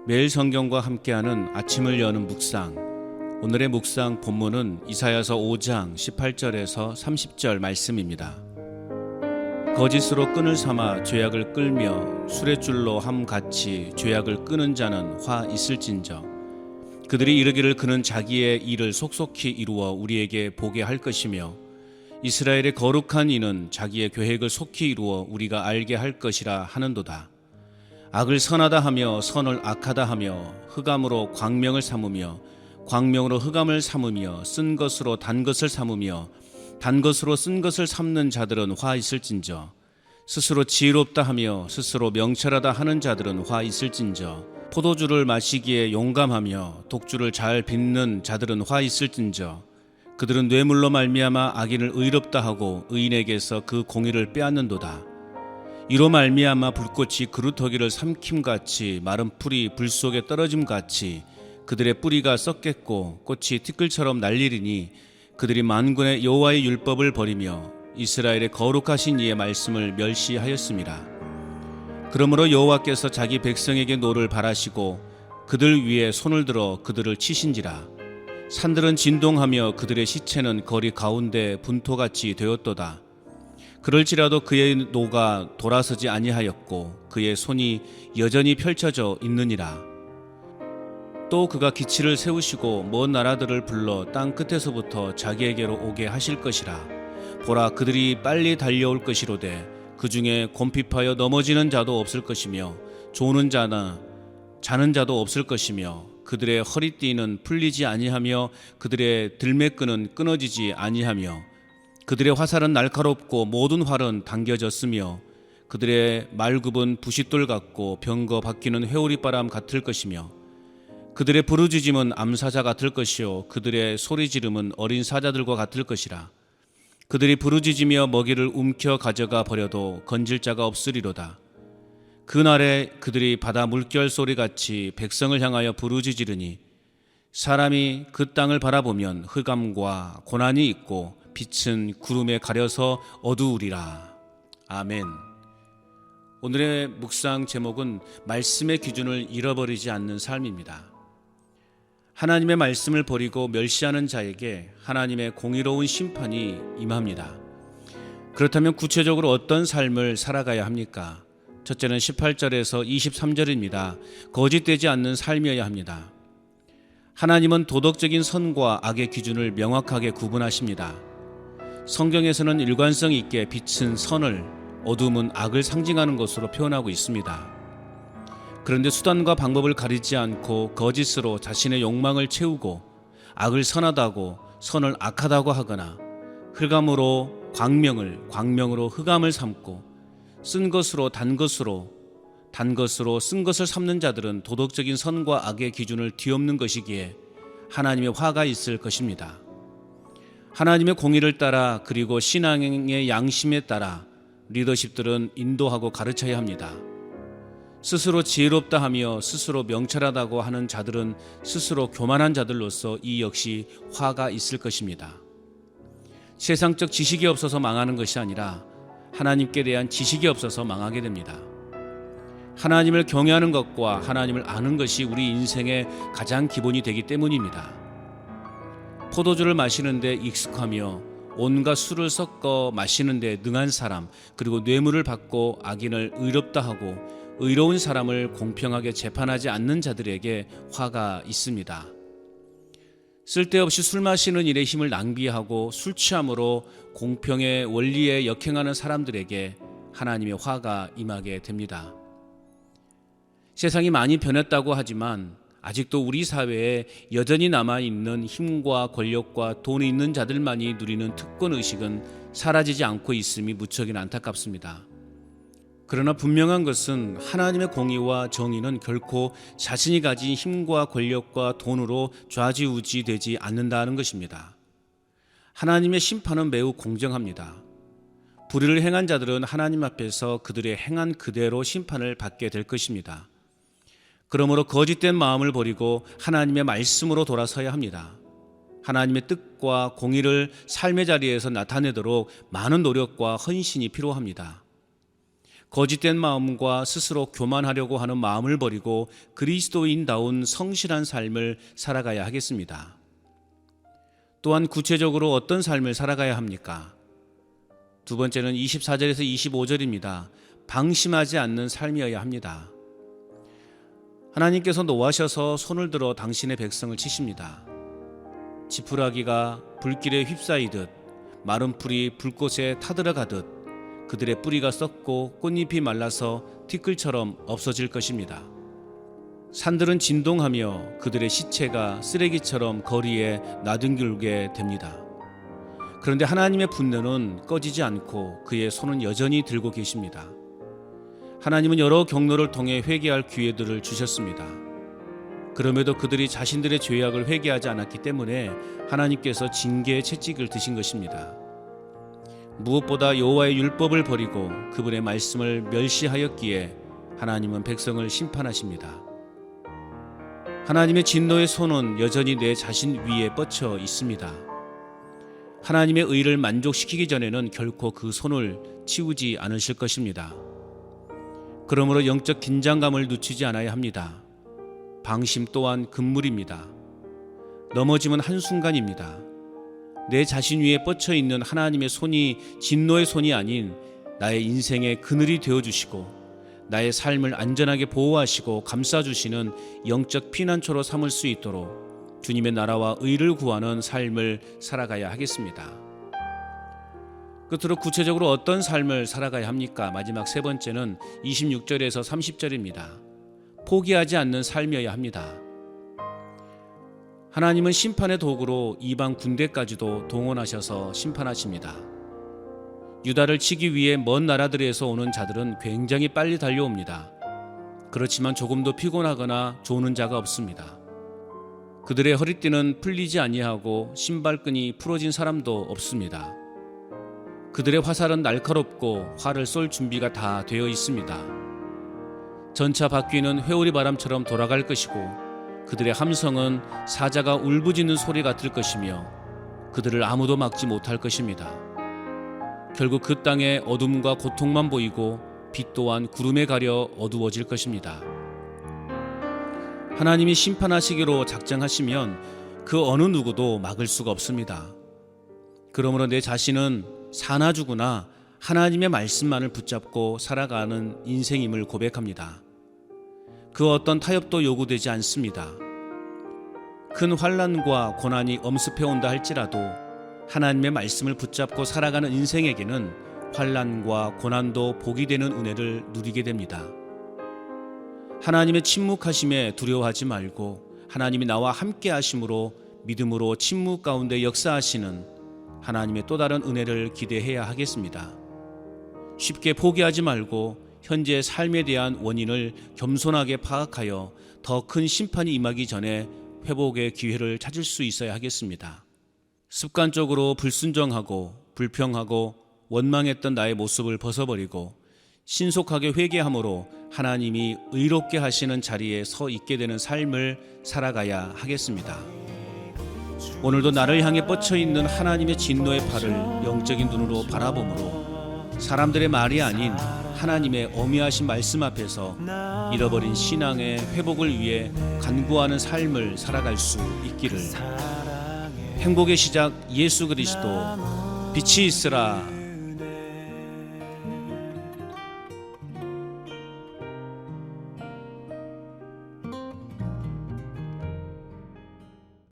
매일 성경과 함께하는 아침을 여는 묵상. 오늘의 묵상 본문은 이사야서 5장 18절에서 30절 말씀입니다. 거짓으로 끈을 삼아 죄악을 끌며 술의 줄로 함같이 죄악을 끄는 자는 화 있을진저. 그들이 이르기를 그는 자기의 일을 속속히 이루어 우리에게 보게 할 것이며 이스라엘의 거룩한 이는 자기의 계획을 속히 이루어 우리가 알게 할 것이라 하는도다. 악을 선하다 하며 선을 악하다 하며 흑암으로 광명을 삼으며 광명으로 흑암을 삼으며 쓴 것으로 단 것을 삼으며 단 것으로 쓴 것을 삼는 자들은 화 있을진저. 스스로 지혜롭다 하며 스스로 명철하다 하는 자들은 화 있을진저. 포도주를 마시기에 용감하며 독주를 잘 빚는 자들은 화 있을진저. 그들은 뇌물로 말미암아 악인을 의롭다 하고 의인에게서 그 공의를 빼앗는도다. 이로 말미암아 불꽃이 그루터기를 삼킴같이 마른 풀이 불 속에 떨어짐같이 그들의 뿌리가 썩겠고 꽃이 티끌처럼 날리리니 그들이 만군의 여호와의 율법을 버리며 이스라엘의 거룩하신 이의 말씀을 멸시하였습니다. 그러므로 여호와께서 자기 백성에게 노를 바라시고 그들 위에 손을 들어 그들을 치신지라. 산들은 진동하며 그들의 시체는 거리 가운데 분토같이 되었도다. 그럴지라도 그의 노가 돌아서지 아니하였고 그의 손이 여전히 펼쳐져 있느니라. 또 그가 기치를 세우시고 먼 나라들을 불러 땅 끝에서부터 자기에게로 오게 하실 것이라. 보라, 그들이 빨리 달려올 것이로되 그 중에 곰핍하여 넘어지는 자도 없을 것이며 조는 자나 자는 자도 없을 것이며 그들의 허리띠는 풀리지 아니하며 그들의 들매끈은 끊어지지 아니하며 그들의 화살은 날카롭고 모든 활은 당겨졌으며 그들의 말굽은 부싯돌 같고 병거 바뀌는 회오리바람 같을 것이며 그들의 부르짖음은 암사자 같을 것이요 그들의 소리지름은 어린 사자들과 같을 것이라. 그들이 부르짖으며 먹이를 움켜 가져가 버려도 건질 자가 없으리로다. 그날에 그들이 바다 물결 소리같이 백성을 향하여 부르짖으리니 사람이 그 땅을 바라보면 흑암과 고난이 있고 빛은 구름에 가려서 어두우리라. 아멘. 오늘의 묵상 제목은 말씀의 기준을 잃어버리지 않는 삶입니다. 하나님의 말씀을 버리고 멸시하는 자에게 하나님의 공의로운 심판이 임합니다. 그렇다면 구체적으로 어떤 삶을 살아가야 합니까? 첫째는 18절에서 23절입니다. 거짓되지 않는 삶이어야 합니다. 하나님은 도덕적인 선과 악의 기준을 명확하게 구분하십니다. 성경에서는 일관성 있게 빛은 선을, 어둠은 악을 상징하는 것으로 표현하고 있습니다. 그런데 수단과 방법을 가리지 않고 거짓으로 자신의 욕망을 채우고 악을 선하다고 선을 악하다고 하거나 흑암으로 광명으로 흑암을 삼고 쓴 것으로 단 것으로 쓴 것을 삼는 자들은 도덕적인 선과 악의 기준을 뒤엎는 것이기에 하나님의 화가 있을 것입니다. 하나님의 공의를 따라 그리고 신앙의 양심에 따라 리더십들은 인도하고 가르쳐야 합니다. 스스로 지혜롭다 하며 스스로 명철하다고 하는 자들은 스스로 교만한 자들로서 이 역시 화가 있을 것입니다. 세상적 지식이 없어서 망하는 것이 아니라 하나님께 대한 지식이 없어서 망하게 됩니다. 하나님을 경외하는 것과 하나님을 아는 것이 우리 인생의 가장 기본이 되기 때문입니다. 포도주를 마시는데 익숙하며 온갖 술을 섞어 마시는데 능한 사람, 그리고 뇌물을 받고 악인을 의롭다 하고 의로운 사람을 공평하게 재판하지 않는 자들에게 화가 있습니다. 쓸데없이 술 마시는 일에 힘을 낭비하고 술 취함으로 공평의 원리에 역행하는 사람들에게 하나님의 화가 임하게 됩니다. 세상이 많이 변했다고 하지만 아직도 우리 사회에 여전히 남아있는 힘과 권력과 돈이 있는 자들만이 누리는 특권의식은 사라지지 않고 있음이 무척이나 안타깝습니다. 그러나 분명한 것은 하나님의 공의와 정의는 결코 자신이 가진 힘과 권력과 돈으로 좌지우지되지 않는다는 것입니다. 하나님의 심판은 매우 공정합니다. 불의를 행한 자들은 하나님 앞에서 그들의 행한 그대로 심판을 받게 될 것입니다. 그러므로 거짓된 마음을 버리고 하나님의 말씀으로 돌아서야 합니다. 하나님의 뜻과 공의를 삶의 자리에서 나타내도록 많은 노력과 헌신이 필요합니다. 거짓된 마음과 스스로 교만하려고 하는 마음을 버리고 그리스도인다운 성실한 삶을 살아가야 하겠습니다. 또한 구체적으로 어떤 삶을 살아가야 합니까? 두 번째는 24절에서 25절입니다. 방심하지 않는 삶이어야 합니다. 하나님께서 노하셔서 손을 들어 당신의 백성을 치십니다. 지푸라기가 불길에 휩싸이듯 마른 풀이 불꽃에 타들어가듯 그들의 뿌리가 썩고 꽃잎이 말라서 티끌처럼 없어질 것입니다. 산들은 진동하며 그들의 시체가 쓰레기처럼 거리에 나뒹굴게 됩니다. 그런데 하나님의 분노는 꺼지지 않고 그의 손은 여전히 들고 계십니다. 하나님은 여러 경로를 통해 회개할 기회들을 주셨습니다. 그럼에도 그들이 자신들의 죄악을 회개하지 않았기 때문에 하나님께서 징계의 채찍을 드신 것입니다. 무엇보다 여호와의 율법을 버리고 그분의 말씀을 멸시하였기에 하나님은 백성을 심판하십니다. 하나님의 진노의 손은 여전히 내 자신 위에 뻗쳐 있습니다. 하나님의 의를 만족시키기 전에는 결코 그 손을 치우지 않으실 것입니다. 그러므로 영적 긴장감을 늦추지 않아야 합니다. 방심 또한 금물입니다. 넘어짐은 한순간입니다. 내 자신 위에 뻗쳐 있는 하나님의 손이 진노의 손이 아닌 나의 인생의 그늘이 되어주시고 나의 삶을 안전하게 보호하시고 감싸주시는 영적 피난처로 삼을 수 있도록 주님의 나라와 의를 구하는 삶을 살아가야 하겠습니다. 끝으로 구체적으로 어떤 삶을 살아가야 합니까? 마지막 세 번째는 26절에서 30절입니다. 포기하지 않는 삶이어야 합니다. 하나님은 심판의 도구로 이방 군대까지도 동원하셔서 심판하십니다. 유다를 치기 위해 먼 나라들에서 오는 자들은 굉장히 빨리 달려옵니다. 그렇지만 조금도 피곤하거나 조는 자가 없습니다. 그들의 허리띠는 풀리지 아니하고 신발끈이 풀어진 사람도 없습니다. 그들의 화살은 날카롭고 활을 쏠 준비가 다 되어 있습니다. 전차 바퀴는 회오리 바람처럼 돌아갈 것이고 그들의 함성은 사자가 울부짖는 소리 같을 것이며 그들을 아무도 막지 못할 것입니다. 결국 그 땅에 어둠과 고통만 보이고 빛 또한 구름에 가려 어두워질 것입니다. 하나님이 심판하시기로 작정하시면 그 어느 누구도 막을 수가 없습니다. 그러므로 내 자신은 사나 죽으나 하나님의 말씀만을 붙잡고 살아가는 인생임을 고백합니다. 그 어떤 타협도 요구되지 않습니다. 큰 환난과 고난이 엄습해온다 할지라도 하나님의 말씀을 붙잡고 살아가는 인생에게는 환난과 고난도 복이 되는 은혜를 누리게 됩니다. 하나님의 침묵하심에 두려워하지 말고 하나님이 나와 함께 하심으로 믿음으로 침묵 가운데 역사하시는 하나님의 또 다른 은혜를 기대해야 하겠습니다. 쉽게 포기하지 말고 현재의 삶에 대한 원인을 겸손하게 파악하여 더 큰 심판이 임하기 전에 회복의 기회를 찾을 수 있어야 하겠습니다. 습관적으로 불순종하고 불평하고 원망했던 나의 모습을 벗어버리고 신속하게 회개함으로 하나님이 의롭게 하시는 자리에 서 있게 되는 삶을 살아가야 하겠습니다. 오늘도 나를 향해 뻗쳐있는 하나님의 진노의 팔을 영적인 눈으로 바라보므로 사람들의 말이 아닌 하나님의 어미하신 말씀 앞에서 잃어버린 신앙의 회복을 위해 간구하는 삶을 살아갈 수 있기를. 행복의 시작 예수 그리스도 빛이 있으라